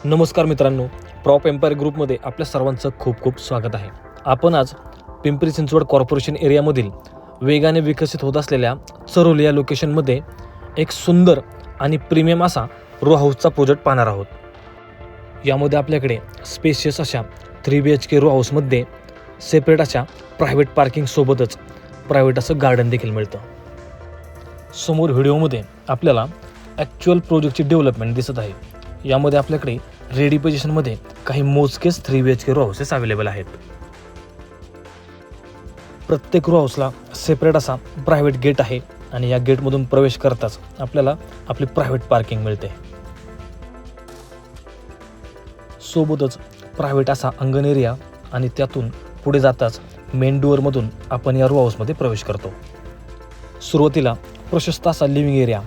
नमस्कार मित्रांनो, prop empire ग्रुपमध्ये आपल्या सर्वांचं खूप खूप स्वागत आहे. आपण आज पिंपरी चिंचवड कॉर्पोरेशन एरियामधील वेगाने विकसित होत असलेल्या चरोली या लोकेशनमध्ये एक सुंदर आणि प्रीमियम असा रो हाऊसचा प्रोजेक्ट पाहणार आहोत. यामध्ये आपल्याकडे स्पेशियस अशा 3 BHK रो हाऊसमध्ये सेपरेट अशा प्रायव्हेट पार्किंगसोबतच प्रायव्हेट असं गार्डन देखील मिळतं. समोर व्हिडिओमध्ये आपल्याला ॲक्च्युअल प्रोजेक्टची डेव्हलपमेंट दिसत आहे. यामध्ये आपल्याकडे रेडी पोझिशनमध्ये काही मोजकेच 3 BHK रो हाऊसेस अवेलेबल आहेत. प्रत्येक रो हाऊसला सेपरेट असा प्रायव्हेट गेट आहे आणि या गेटमधून प्रवेश करताच आपल्याला आपली प्रायव्हेट पार्किंग मिळते. सोबतच प्रायव्हेट असा अंगण एरिया आणि त्यातून पुढे जाताच मेन डोअरमधून आपण या रो हाऊसमध्ये प्रवेश करतो. सुरुवातीला प्रशस्त असा लिव्हिंग एरिया,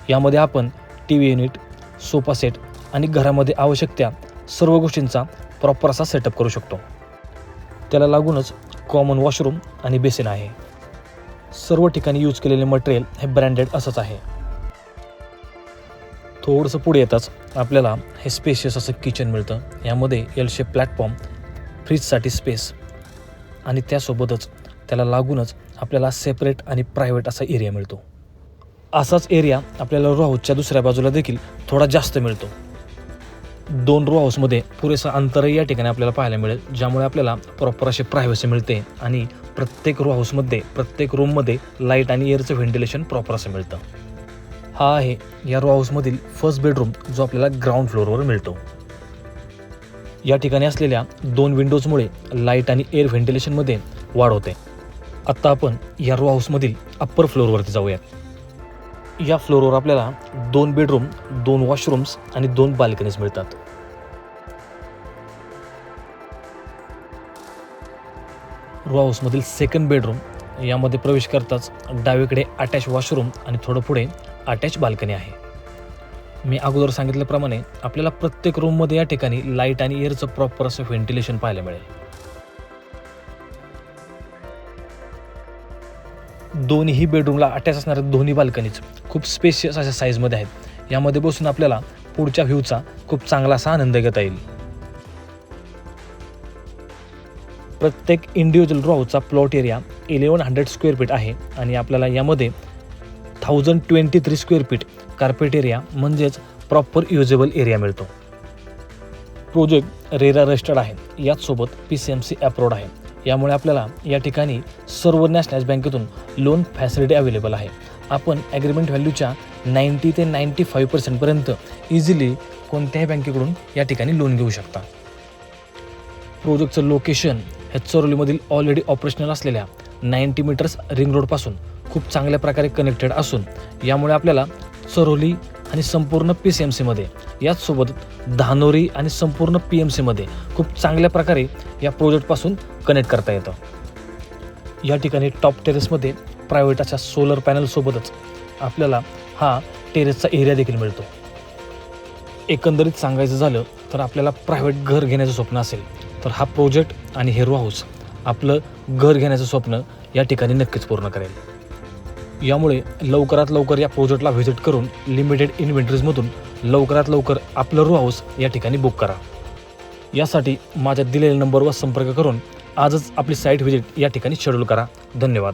यामध्ये आपण TV युनिट, सोफा सेट आणि घरामध्ये आवश्यक त्या सर्व गोष्टींचा प्रॉपर असा सेटअप करू शकतो. त्याला लागूनच कॉमन वॉशरूम आणि बेसिन आहे. सर्व ठिकाणी यूज केलेले मटेरियल हे ब्रँडेड असंच आहे. थोडंसं पुढे येताच आपल्याला हे स्पेशियस असं किचन मिळतं. यामध्ये L शेप प्लॅटफॉर्म, फ्रीजसाठी स्पेस आणि त्यासोबतच त्याला लागूनच आपल्याला सेपरेट आणि प्रायव्हेट असा एरिया मिळतो. असाच एरिया आपल्याला रो हाऊसच्या दुसऱ्या बाजूला देखील थोडा जास्त मिळतो. 2 रो हाऊसमध्ये पुरेसा अंतरही या ठिकाणी आपल्याला पाहायला मिळेल, ज्यामुळे आपल्याला प्रॉपर अशी प्रायव्हसी मिळते आणि प्रत्येक रो हाऊसमध्ये प्रत्येक रूममध्ये लाईट आणि एअरचं व्हेंटिलेशन प्रॉपर असं मिळतं. हा आहे या रो हाऊसमधील फर्स्ट बेडरूम, जो आपल्याला ग्राउंड फ्लोअरवर मिळतो. या ठिकाणी असलेल्या 2 विंडोजमुळे लाईट आणि एअर व्हेंटिलेशनमध्ये वाढ होते. आत्ता आपण या रो हाऊसमधील अप्पर फ्लोअरवरती जाऊयात. या फ्लोअरवर आपल्याला 2 बेडरूम, 2 वॉशरूम्स आणि 2 बाल्कनीज मिळतात. रो हाऊसमधील सेकंड बेडरूम, यामध्ये प्रवेश करताच डावीकडे अटॅच वॉशरूम आणि थोडं पुढे अटॅच बाल्कनी आहे. मी अगोदर सांगितल्याप्रमाणे आपल्याला प्रत्येक रूममध्ये या ठिकाणी लाईट आणि एअरचं प्रॉपर असं व्हेंटिलेशन पाहायला मिळेल. दोन्ही बेडरूमला अटॅच असणाऱ्या दोन्ही बाल्कनीज खूप स्पेशियस अशा साईजमध्ये आहेत. यामध्ये बसून आपल्याला पुढच्या व्ह्यूचा खूप चांगला असा आनंद घेता येईल. प्रत्येक इंडिव्हिज्युअल रो हाऊसचा प्लॉट एरिया 1100 स्क्वेअर फीट आहे आणि आपल्याला यामध्ये 1023 स्क्वेअर फीट कार्पेट एरिया म्हणजेच प्रॉपर युजेबल एरिया मिळतो. प्रोजेक्ट रेरा रजिस्टर्ड आहे. याचसोबत PCMC अप्रूव्ड आहे. यामुळे आपल्याला या ठिकाणी सर्व नॅशनल बँकेतून लोन फॅसिलिटी अवेलेबल आहे. आपण ॲग्रीमेंट व्हॅल्यूच्या 90 ते 95% पर्यंत इझिली कोणत्याही बँकेकडून या ठिकाणी लोन घेऊ शकता. प्रोजेक्टचं लोकेशन हे चरोलीमधील ऑलरेडी ऑपरेशनल असलेल्या 90 मीटर्स रिंग रोडपासून खूप चांगल्या प्रकारे कनेक्टेड असून यामुळे आपल्याला चरोली आणि संपूर्ण PCMCमध्ये, याचसोबत धानोरी आणि संपूर्ण PMCमध्ये खूप चांगल्या प्रकारे या प्रोजेक्टपासून कनेक्ट करता येतं. या ठिकाणी टॉप टेरेसमध्ये प्रायव्हेट अशा सोलर पॅनलसोबतच आपल्याला हा टेरेसचा एरिया देखील मिळतो. एकंदरीत सांगायचं झालं तर आपल्याला प्रायव्हेट घर घेण्याचं स्वप्न असेल तर हा प्रोजेक्ट आणि हे रो हाऊस आपलं घर घेण्याचं स्वप्न या ठिकाणी नक्कीच पूर्ण करेल. यामुळे लवकरात लवकर या प्रोजेक्टला व्हिजिट करून लिमिटेड इन्व्हेंटरीजमधून लवकरात लवकर आपलं रो हाऊस या ठिकाणी बुक करा. यासाठी माझ्या दिलेल्या नंबरवर संपर्क करून आजच आपली साईट व्हिजिट या ठिकाणी शेड्यूल करा. धन्यवाद.